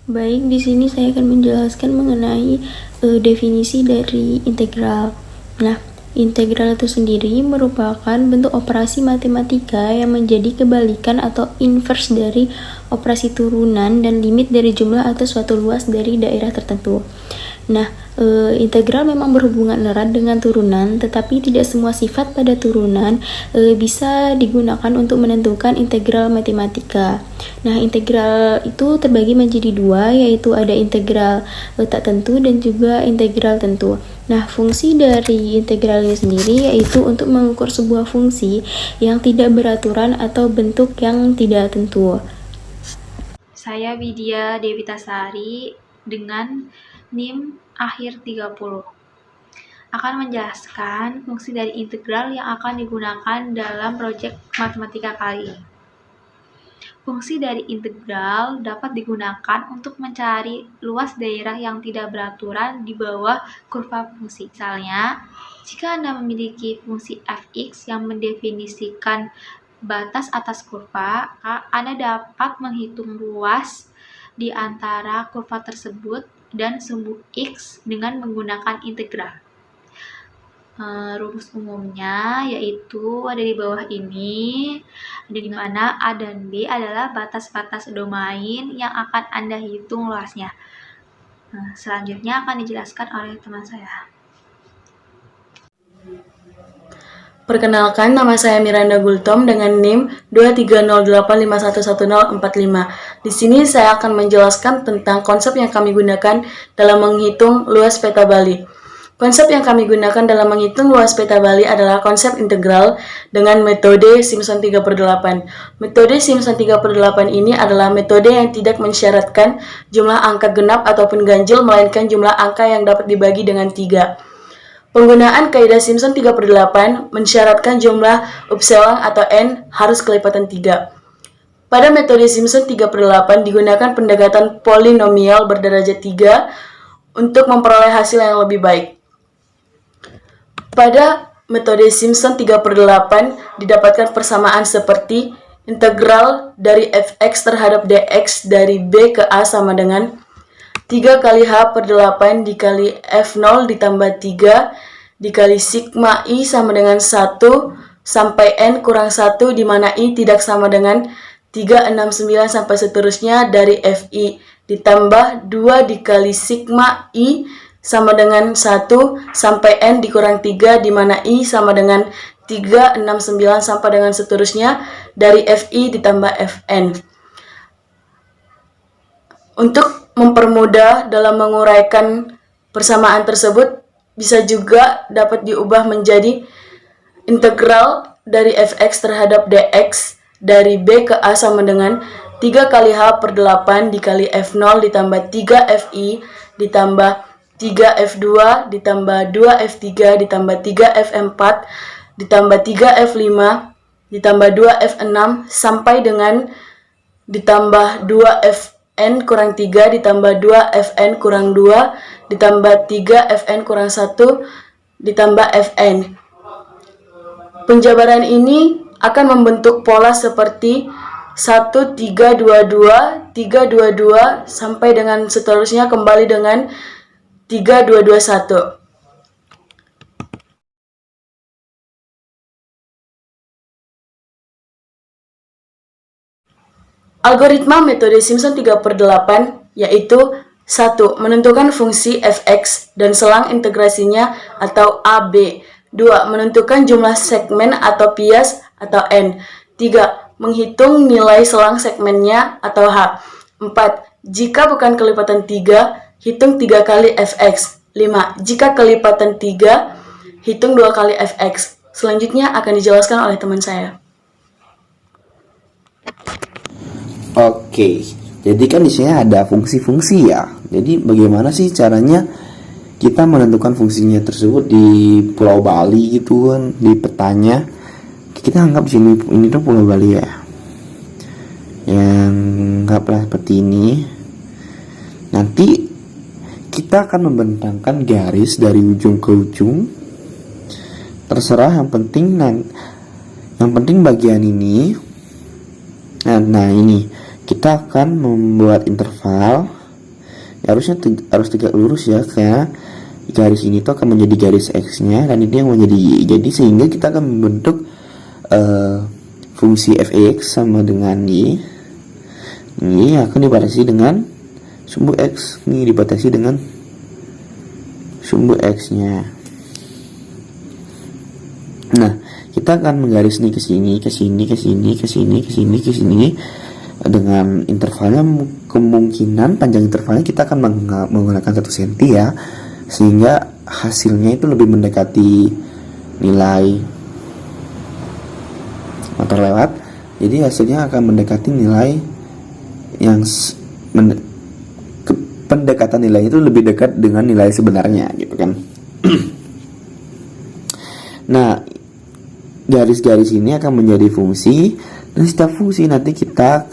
Baik, di sini saya akan menjelaskan mengenai definisi dari integral. Nah, integral itu sendiri merupakan bentuk operasi matematika yang menjadi kebalikan atau inverse dari operasi turunan dan limit dari jumlah atau suatu luas dari daerah tertentu. Nah, integral memang berhubungan erat dengan turunan, tetapi tidak semua sifat pada turunan bisa digunakan untuk menentukan integral matematika. Nah, integral itu terbagi menjadi dua, yaitu ada integral tak tentu dan juga integral tentu. Nah, fungsi dari integralnya sendiri yaitu untuk mengukur sebuah fungsi yang tidak beraturan atau bentuk yang tidak tentu. Saya Widya Dewitasari dengan NIM akhir 30. Akan menjelaskan fungsi dari integral yang akan digunakan dalam proyek matematika kali ini. Fungsi dari integral dapat digunakan untuk mencari luas daerah yang tidak beraturan di bawah kurva fungsi. Misalnya, jika Anda memiliki fungsi fx yang mendefinisikan batas atas kurva, Anda dapat menghitung luas di antara kurva tersebut dan sumbu x dengan menggunakan integral. Rumus umumnya yaitu ada di bawah ini, di mana A dan B adalah batas-batas domain yang akan Anda hitung luasnya. Selanjutnya akan dijelaskan oleh teman saya. Perkenalkan, nama saya Miranda Gultom dengan NIM 23085111045. Di sini saya akan menjelaskan tentang konsep yang kami gunakan dalam menghitung luas peta Bali. Konsep yang kami gunakan dalam menghitung luas peta Bali adalah konsep integral dengan metode Simpson 3/8. Metode Simpson 3/8 ini adalah metode yang tidak mensyaratkan jumlah angka genap ataupun ganjil, melainkan jumlah angka yang dapat dibagi dengan 3. Penggunaan kaidah Simpson 3/8 mensyaratkan jumlah upsilon atau n harus kelipatan 3. Pada metode Simpson 3/8 digunakan pendekatan polinomial berderajat 3 untuk memperoleh hasil yang lebih baik. Pada metode Simpson 3/8 didapatkan persamaan seperti integral dari fx terhadap dx dari b ke a sama dengan 3 kali h/8 dikali f0 ditambah 3 dikali sigma i sama dengan 1 sampai n kurang 1 di mana i tidak sama dengan 369 sampai seterusnya dari fi ditambah 2 dikali sigma i sama dengan 1 sampai n dikurang 3 di mana i sama dengan 369 sampai dengan seterusnya dari fi ditambah fn. Untuk mempermudah dalam menguraikan persamaan tersebut, bisa juga dapat diubah menjadi integral dari fx terhadap dx dari b ke a sama dengan 3 kali h/8 dikali f0 ditambah 3 fi ditambah 3 f2 ditambah 2 f3 ditambah 3 f4 ditambah 3 f5 ditambah 2 f6 sampai dengan ditambah 2 fn kurang 3 ditambah 2 fn kurang 2 ditambah 3 fn kurang 1 ditambah fn. Penjabaran ini akan membentuk pola seperti 1, 3, 2, 2, 3, 2, 2 sampai dengan seterusnya kembali dengan 3, 2, 2, 1. Algoritma metode Simpson 3/8 yaitu 1. Menentukan fungsi fx dan selang integrasinya atau AB. 2. Menentukan jumlah segmen atau bias atau n. 3. Menghitung nilai selang segmennya atau h. 4. Jika bukan kelipatan 3, hitung 3 kali fx. 5. Jika kelipatan 3, hitung 2 kali fx. Selanjutnya akan dijelaskan oleh teman saya. Oke, jadi kan di sini ada fungsi-fungsi ya. Jadi bagaimana sih caranya kita menentukan fungsinya tersebut di Pulau Bali gitu kan, di petanya. Kita anggap di sini ini tuh Pulau Bali ya. Yang anggaplah seperti ini. Nanti kita akan membentangkan garis dari ujung ke ujung. Terserah, yang penting bagian ini. Nah ini kita akan membuat interval harus tegak lurus ya, karena garis ini tuh akan menjadi garis X-nya dan ini yang menjadi Y. Jadi sehingga kita akan membentuk fungsi f(x) sama dengan Y. Ini akan dibatasi dengan sumbu X. Ini dibatasi dengan sumbu X-nya. Nah, kita akan menggaris nih ke sini, ke sini, ke sini, ke sini, ke sini, ke sini. Dengan intervalnya, kemungkinan panjang intervalnya kita akan menggunakan 1 cm ya, sehingga hasilnya itu lebih mendekati nilai motor lewat. Jadi hasilnya akan mendekati nilai yang pendekatan nilai itu lebih dekat dengan nilai sebenarnya gitu kan. Nah, garis-garis ini akan menjadi fungsi, dan setiap fungsi nanti kita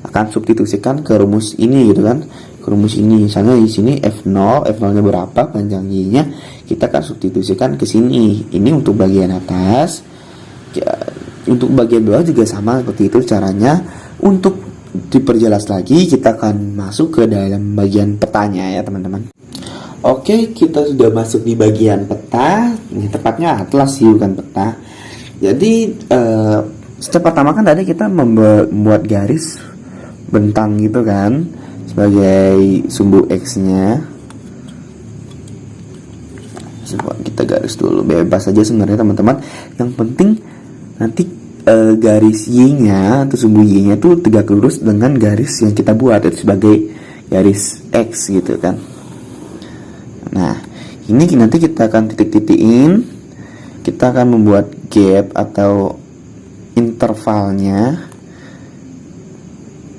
akan substitusikan ke rumus ini gitu kan, ke rumus ini. Misalnya di sini f0 nya berapa, panjang y-nya kita akan substitusikan ke sini. Ini untuk bagian atas. Untuk bagian bawah juga sama seperti itu caranya. Untuk diperjelas lagi, kita akan masuk ke dalam bagian petanya ya teman-teman. Oke, kita sudah masuk di bagian peta. Ini tepatnya atlas sih, bukan peta. Jadi step pertama kan tadi kita membuat garis bentang gitu kan sebagai sumbu X-nya. Coba kita garis dulu, bebas aja sebenarnya teman-teman. Yang penting nanti garis Y-nya atau sumbu Y-nya itu tegak lurus dengan garis yang kita buat itu sebagai garis X gitu kan. Nah, ini nanti kita akan titik-titikin. Kita akan membuat gap atau intervalnya.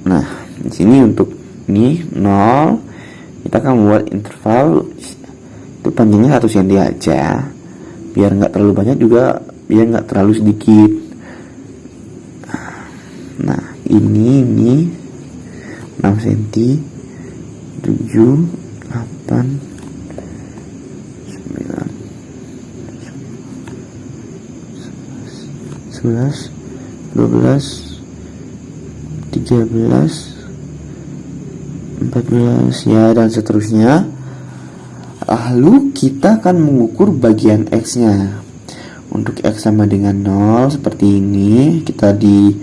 Nah, di sini untuk ini 0, kita akan membuat interval itu panjangnya 1 cm aja, biar nggak terlalu banyak juga, biar nggak terlalu sedikit. Nah, ini 6 cm, 7, 8, 11, 12, 13, 14 ya, dan seterusnya. Lalu kita akan mengukur bagian X-nya. Untuk X sama dengan 0 seperti ini, kita di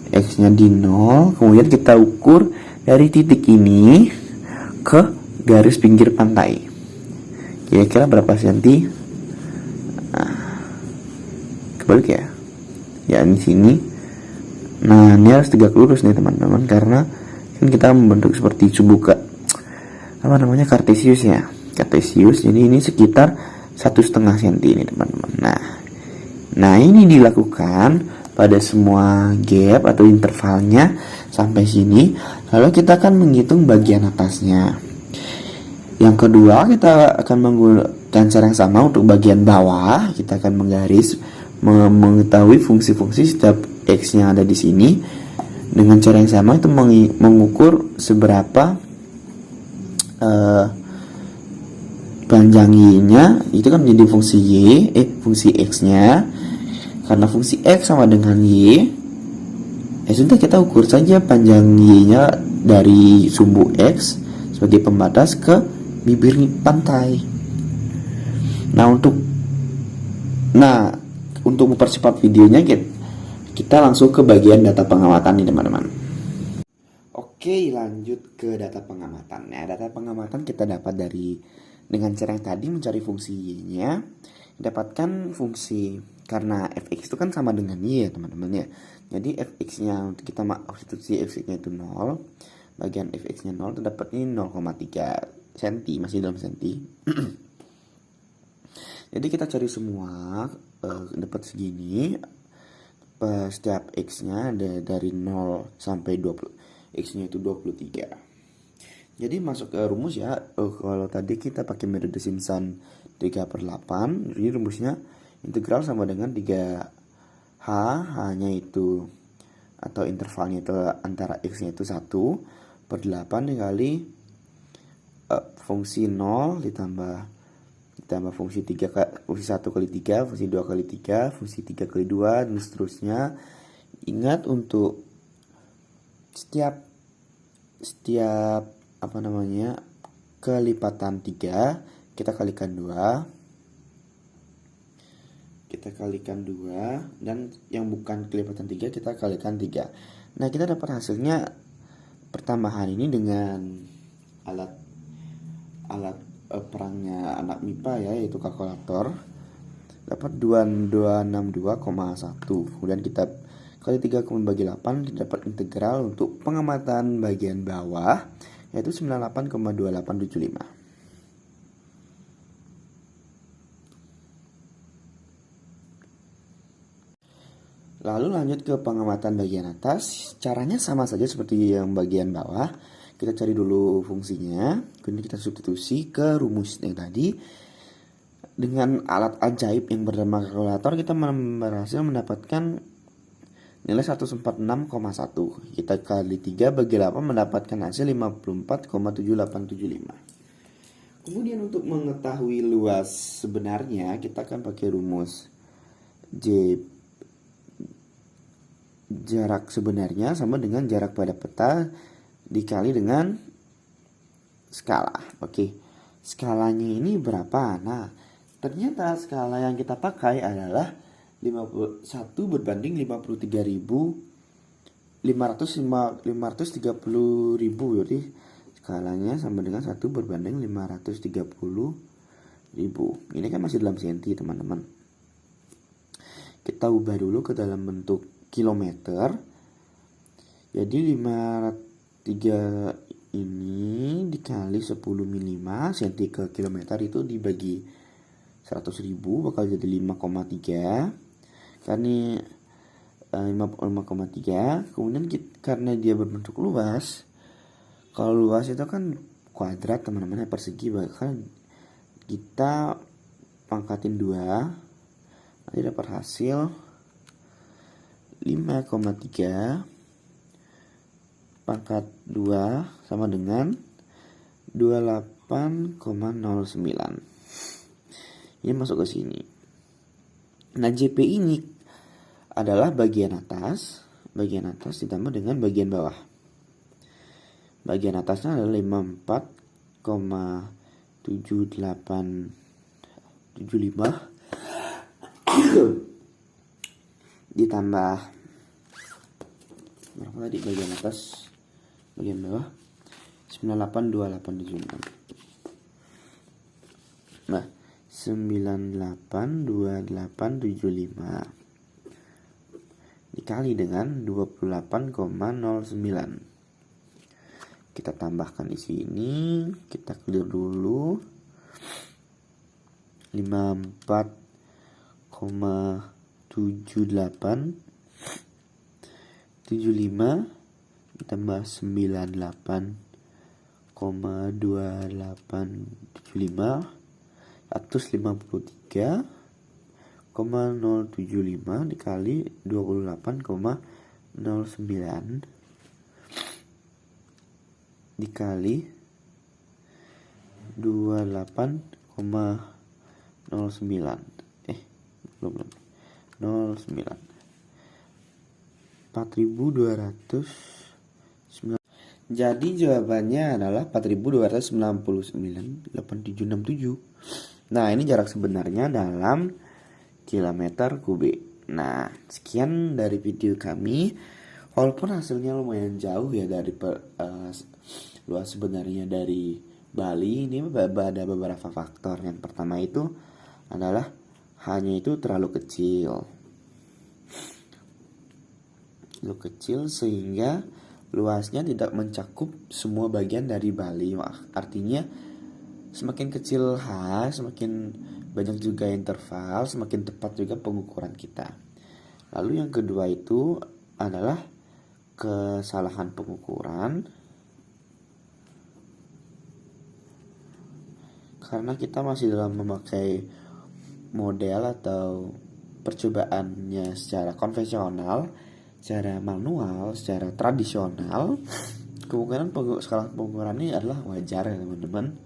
X-nya di 0, kemudian kita ukur dari titik ini ke garis pinggir pantai. Kira-kira berapa senti? Nah, kebalik ya. Ya, di sini. Nah, ini harus tegak lurus nih teman-teman, karena kan kita membentuk seperti kartesius ya, kartesius. Jadi ini sekitar 1,5 cm ini teman-teman. Nah ini dilakukan pada semua gap atau intervalnya sampai sini. Lalu kita akan menghitung bagian atasnya. Yang kedua, kita akan menggunakan cara yang sama untuk bagian bawah. Kita akan mengetahui fungsi-fungsi setiap X yang ada di sini dengan cara yang sama, itu mengukur seberapa panjang Y-nya. Itu kan menjadi fungsi fungsi X-nya. Karena fungsi X sama dengan Y, sudah kita ukur saja panjang Y-nya dari sumbu X sebagai pembatas ke bibir pantai. Untuk mempercepat videonya, kita langsung ke bagian data pengamatan nih teman-teman. Oke, lanjut ke data pengamatan. Nah, data pengamatan kita dapat dengan cara yang tadi mencari fungsi Y-nya, dapatkan fungsi, karena fx itu kan sama dengan Y ya teman-teman ya. Jadi fx-nya untuk kita substitusi fx-nya itu 0, bagian fx-nya 0 itu dapatnya 0,3 cm, masih dalam senti. Jadi kita cari semua, dapat segini. Setiap x-nya ada dari 0 sampai 20, x-nya itu 23. Jadi masuk ke rumus ya. Kalau tadi kita pakai metode Simpson 3/8, jadi rumusnya integral sama dengan 3h, h-nya itu atau intervalnya itu antara x-nya itu 1/8 dikali fungsi 0 ditambah fungsi 1 kali 3, fungsi 2 kali 3, fungsi 3 kali 2, dan seterusnya. Ingat untuk setiap kelipatan 3, kita kalikan 2. Kita kalikan 2, dan yang bukan kelipatan 3 kita kalikan 3. Nah, kita dapat hasilnya pertambahan ini dengan alat perangnya anak MIPA ya, yaitu kalkulator. Dapat 2262,1. Kemudian kita kali 3 bagi 8, kita dapat integral untuk pengamatan bagian bawah, yaitu 98,2875. Lalu lanjut ke pengamatan bagian atas. Caranya sama saja seperti yang bagian bawah. Kita cari dulu fungsinya, kemudian kita substitusi ke rumus yang tadi. Dengan alat ajaib yang bernama kalkulator, kita berhasil mendapatkan nilai 146,1. Kita kali 3 bagi 8 mendapatkan hasil 54,7875. Kemudian untuk mengetahui luas sebenarnya, kita akan pakai rumus jarak sebenarnya sama dengan jarak pada peta dikali dengan skala. Oke, skalanya ini berapa? Nah, ternyata skala yang kita pakai adalah 51 berbanding 530.000. Jadi skalanya sama dengan 1 berbanding 530.000. Ini kan masih dalam senti, teman-teman. Kita ubah dulu ke dalam bentuk kilometer. Jadi 503 ini dikali 10 mm senti ke kilometer itu dibagi 100.000 bakal jadi 5,3. Karena 5,3. Kemudian karena dia berbentuk luas, kalau luas itu kan kuadrat, teman-teman, persegi, bahkan kita pangkatin 2, nanti dapat hasil 5,3 pangkat 2 sama dengan 28,09. Ini masuk ke sini. Nah, JP ini adalah bagian atas ditambah dengan bagian bawah. Bagian atasnya adalah 54,7875 ditambah berapa tadi bagian atas, bagian bawah 982875. Nah, 982875 dikali dengan 28,09. Kita tambahkan di sini, kita clear dulu. 54,7875 ditambah 98,2875 153,075 dikali 28,09 dikali 28,09 belum 09 4.209. Jadi jawabannya adalah 4.299,8767. Nah, ini jarak sebenarnya dalam kilometer kubik. Nah, sekian dari video kami. Walaupun hasilnya lumayan jauh ya dari luas sebenarnya dari Bali, ini ada beberapa faktor. Yang pertama itu adalah hanya itu terlalu kecil sehingga luasnya tidak mencakup semua bagian dari Bali. Artinya semakin kecil semakin banyak juga interval, semakin tepat juga pengukuran kita. Lalu yang kedua itu adalah kesalahan pengukuran, karena kita masih dalam memakai model atau percobaannya secara konvensional, secara manual, secara tradisional. Kemungkinan skala pengukuran ini adalah wajar ya teman-teman,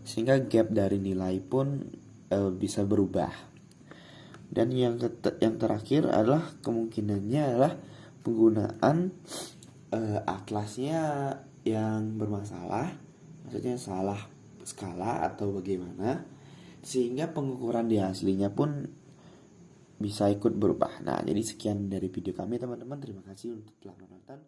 sehingga gap dari nilai pun bisa berubah. Dan yang terakhir adalah kemungkinannya adalah penggunaan atlasnya yang bermasalah maksudnya salah skala atau bagaimana, sehingga pengukuran di aslinya pun bisa ikut berubah. Nah, jadi sekian dari video kami teman-teman. Terima kasih untuk telah menonton.